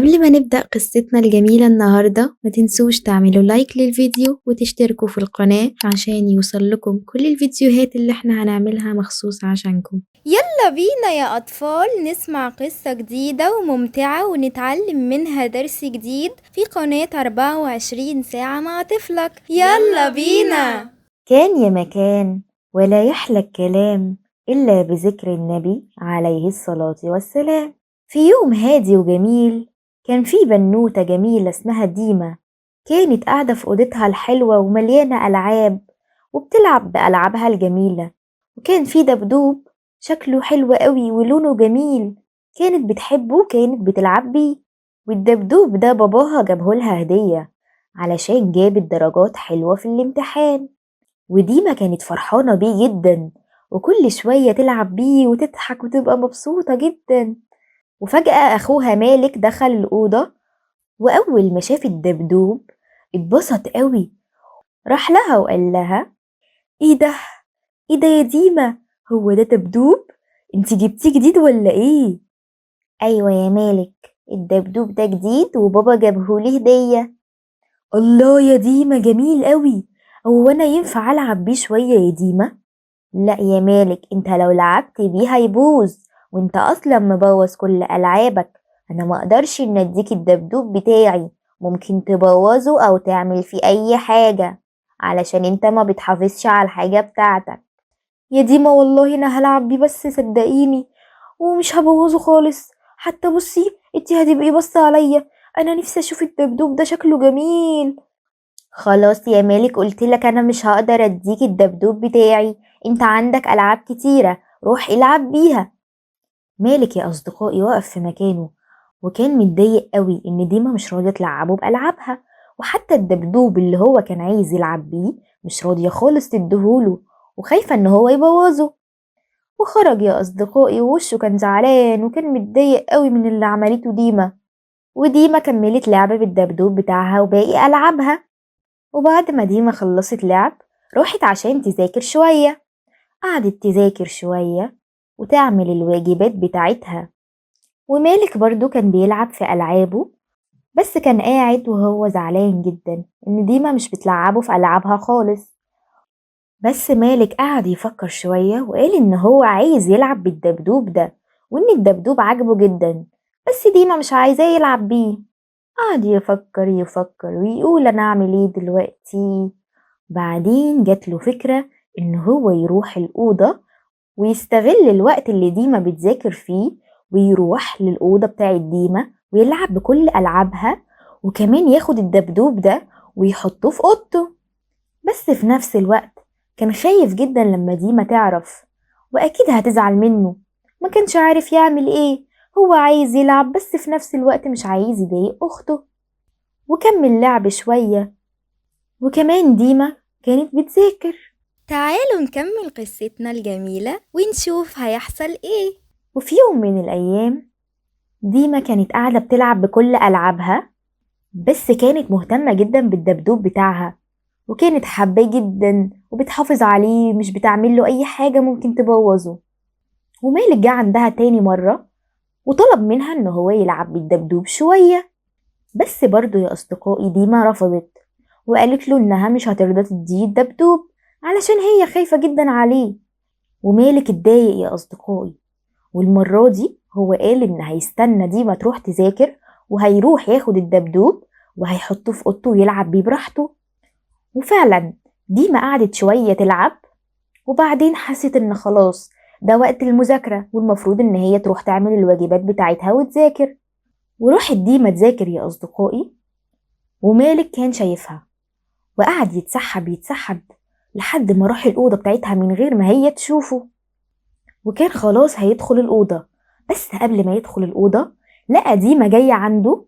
قبل ما نبدأ قصتنا الجميلة النهاردة ما تنسوش تعملوا لايك للفيديو وتشتركوا في القناة عشان يوصل لكم كل الفيديوهات اللي احنا هنعملها مخصوص عشانكم. يلا بينا يا أطفال نسمع قصة جديدة وممتعة ونتعلم منها درس جديد في قناة 24 ساعة مع طفلك. يلا بينا. كان يا مكان ولا يحلى الكلام إلا بذكر النبي عليه الصلاة والسلام. في يوم هادي وجميل كان في بنوتة جميلة اسمها ديمة، كانت قاعدة في أوضتها الحلوة ومليانة ألعاب وبتلعب بألعابها الجميلة، وكان في دبدوب شكله حلو قوي ولونه جميل، كانت بتحبه وكانت بتلعب بيه، والدبدوب ده باباها جابهولها هدية علشان جابت درجات حلوة في الامتحان، وديما كانت فرحانة بيه جدا وكل شوية تلعب بيه وتضحك وتبقى مبسوطة جدا. وفجأة أخوها مالك دخل الأوضة، وأول ما شاف الدبدوب اتبسط قوي، راح لها وقال لها: ايه ده؟ ايه ده يا ديما؟ هو ده دبدوب؟ انتي جبتيه جديد ولا ايه؟ ايوه يا مالك، الدبدوب ده جديد وبابا جابهولي هدية. الله يا ديما، جميل قوي. هو انا ينفع العب بيه شوية يا ديما؟ لا يا مالك، انت لو لعبت بيه هيبوظ، وانت اصلا مبوظ كل العابك، انا ما اقدرش ان اديك الدبدوب بتاعي، ممكن تبوظه او تعمل فيه اي حاجة علشان انت ما بتحافظش على الحاجة بتاعتك. يا ديما والله انا هلعب بيه، بس صدقيني ومش هبوظه خالص. حتى بصي انتي هتبقي بص عليا، انا نفسي اشوف الدبدوب ده شكله جميل. خلاص يا مالك، قلتلك انا مش هقدر اديك الدبدوب بتاعي، انت عندك العاب كتيرة، روح العب بيها. مالك يا اصدقائي وقف في مكانه، وكان متضايق قوي ان ديما مش راضية تلعبه بألعابها، وحتى الدبدوب اللي هو كان عايز يلعب بيه مش راضية خالص تديهوله، وخايفة ان هو يبوظه. وخرج يا اصدقائي ووشه كان زعلان وكان متضايق قوي من اللي عملته ديما. وديما كملت لعبة بالدبدوب بتاعها وباقي ألعابها. وبعد ما ديما خلصت لعب راحت عشان تذاكر شوية، قعدت تذاكر شوية وتعمل الواجبات بتاعتها. ومالك برضو كان بيلعب في ألعابه، بس كان قاعد وهو زعلان جدا إن ديما مش بتلعبه في ألعابها خالص. بس مالك قعد يفكر شوية وقال إن هو عايز يلعب بالدبدوب ده، وإن الدبدوب عجبه جدا، بس ديما مش عايزاه يلعب بيه. قعد يفكر يفكر ويقول أنا أعمل إيه دلوقتي. بعدين جات له فكرة إن هو يروح الأوضة ويستغل الوقت اللي ديما بتذاكر فيه، ويروح للأوضة بتاعت ديما ويلعب بكل ألعابها، وكمان ياخد الدبدوب ده ويحطه في أوضته. بس في نفس الوقت كان خايف جدا لما ديما تعرف، وأكيد هتزعل منه، ما كانش عارف يعمل إيه، هو عايز يلعب بس في نفس الوقت مش عايز يضايق أخته. وكمل لعب شوية، وكمان ديما كانت بتذاكر. تعالوا نكمل قصتنا الجميلة ونشوف هيحصل ايه. وفي يوم من الأيام ديما كانت قاعدة بتلعب بكل ألعابها، بس كانت مهتمة جدا بالدبدوب بتاعها، وكانت حباه جدا وبتحافظ عليه، مش بتعمله أي حاجة ممكن تبوظه. ومالك جه عندها تاني مرة وطلب منها إن هو يلعب بالدبدوب شوية، بس برضه يا أصدقائي ديما رفضت، وقالت له إنها مش هترضى تديه الدبدوب علشان هي خايفة جدا عليه. ومالك اتضايق يا أصدقائي، والمرة دي هو قال إن هيستنى ديما تروح تذاكر وهيروح ياخد الدبدوب وهيحطه في أوضته ويلعب بيه براحته. وفعلا ديما قعدت شوية تلعب، وبعدين حست إن خلاص ده وقت المذاكرة والمفروض إن هي تروح تعمل الواجبات بتاعتها وتذاكر. وراحت ديما تذاكر يا أصدقائي، ومالك كان شايفها وقعد يتسحب يتسحب لحد ما راح الأوضة بتاعتها من غير ما هي تشوفه، وكان خلاص هيدخل الأوضة. بس قبل ما يدخل الأوضة لقى ديما جاية عنده،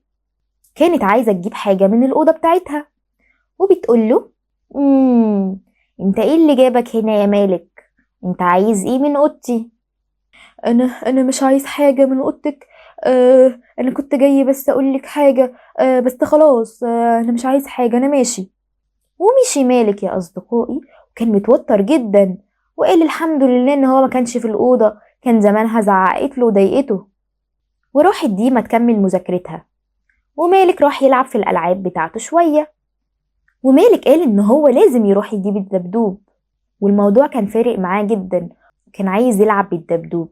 كانت عايزة تجيب حاجة من الأوضة بتاعتها، وبتقوله: انت ايه اللي جابك هنا يا مالك؟ انت عايز ايه من اوضتي؟ انا مش عايز حاجة من اوضتك، انا كنت جاي بس اقولك حاجة، بس خلاص، انا مش عايز حاجة، انا ماشي. ومشي مالك يا اصدقائي، وكان متوتر جدا، وقال الحمد لله ان هو ما كانش في الأوضة، كان زمانها زعقت له وضايقته. وراحت ديما تكمل مذاكرتها، ومالك راح يلعب في الألعاب بتاعته شوية. ومالك قال إن هو لازم يروح يجيب الدبدوب، والموضوع كان فارق معاه جدا، كان عايز يلعب بالدبدوب.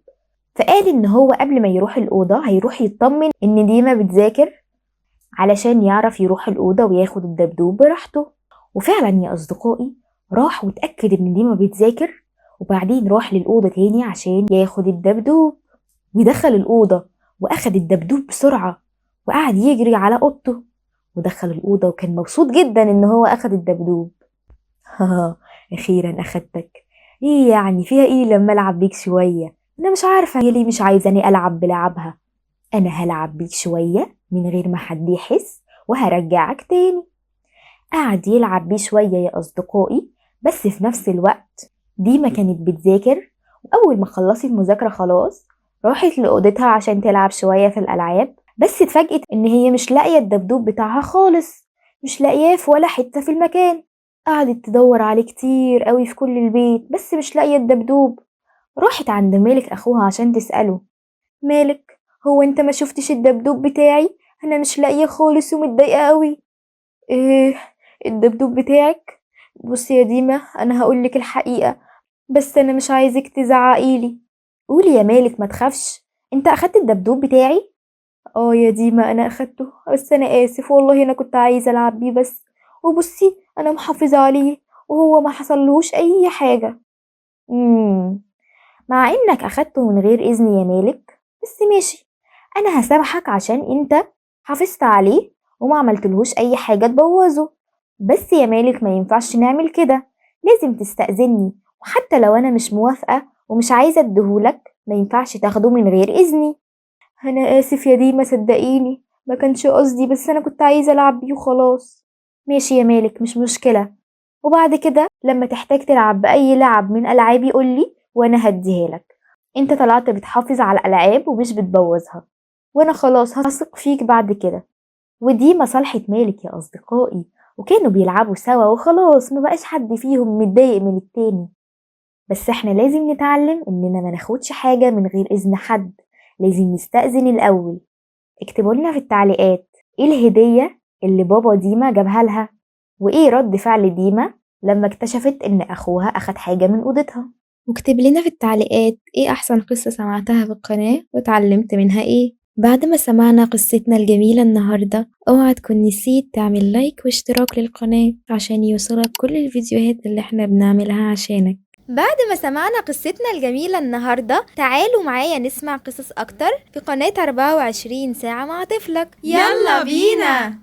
فقال إن هو قبل ما يروح الأوضة هيروح يطمن إن ديما بتذاكر علشان يعرف يروح الأوضة وياخد الدبدوب براحته. وفعلا يا أصدقائي راح واتأكد إن ديما بتذاكر، وبعدين راح للأوضة تاني عشان ياخد الدبدوب، ودخل الأوضة وأخد الدبدوب بسرعة وقعد يجري على أوضته، ودخل الأوضة وكان مبسوط جدا إن هو أخد الدبدوب. أخيرا أخدتك، إيه يعني فيها إيه لما ألعب بيك شوية؟ أنا مش عارفة هي ليه مش عايزاني ألعب بلعبها. أنا هلعب بيك شوية من غير ما حد يحس وهرجعك تاني. قعد يلعب بيه شوية يا أصدقائي، بس في نفس الوقت ديما كانت بتذاكر، وأول ما خلصت المذاكرة خلاص راحت لأوضتها عشان تلعب شوية في الألعاب، بس اتفاجئت إن هي مش لاقية الدبدوب بتاعها خالص، مش لاقياه في ولا حتة في المكان. قعدت تدور عليه كتير قوي في كل البيت بس مش لاقية الدبدوب. راحت عند مالك أخوها عشان تسأله، مالك هو انت ما شفتش الدبدوب بتاعي؟ انا مش لاقيه خالص ومتضايقه قوي. ايه الدبدوب بتاعك؟ بصي يا ديما انا هقولك الحقيقه، بس انا مش عايزك تزعقيلي. قولي يا مالك ما تخافش، انت اخدت الدبدوب بتاعي؟ اه يا ديما انا اخدته، بس انا اسف والله انا كنت عايزه العب بيه بس، وبصي انا محافظه عليه وهو ما حصلهوش اي حاجه. مع انك اخدته من غير اذن يا مالك، بس ماشي، انا هسامحك عشان انت حافظت عليه وما عملتلهوش اي حاجة تبوظه. بس يا مالك ما ينفعش نعمل كده، لازم تستأذني، وحتى لو انا مش موافقة ومش عايزة اديهولك ما ينفعش تاخده من غير اذني. انا اسف يا ديما صدقيني ما كانش قصدي، بس انا كنت عايزة العب بيه وخلاص. ماشي يا مالك مش مشكلة، وبعد كده لما تحتاج تلعب بأي لعب من ألعابي قولي وأنا هديها لك. انت طلعت بتحافظ على الألعاب ومش بتبوظها، وأنا خلاص هثق فيك بعد كده. ودي مصالحة مالك يا أصدقائي، وكانوا بيلعبوا سوا وخلاص ما بقاش حد فيهم متضايق من التاني. بس احنا لازم نتعلم إننا ما ناخدش حاجة من غير إذن حد، لازم نستأذن الأول. اكتبوا لنا في التعليقات ايه الهدية اللي بابا ديما جابها لها، وايه رد فعل ديما لما اكتشفت ان اخوها اخد حاجة من اوضتها. واكتب لنا في التعليقات ايه احسن قصة سمعتها في القناة واتعلمت منها ايه. بعد ما سمعنا قصتنا الجميلة النهاردة اوعى تكون نسيت تعمل لايك واشتراك للقناة عشان يوصلك كل الفيديوهات اللي احنا بنعملها عشانك. بعد ما سمعنا قصتنا الجميلة النهاردة تعالوا معايا نسمع قصص أكتر في قناة 24 ساعة مع طفلك. يلا بينا.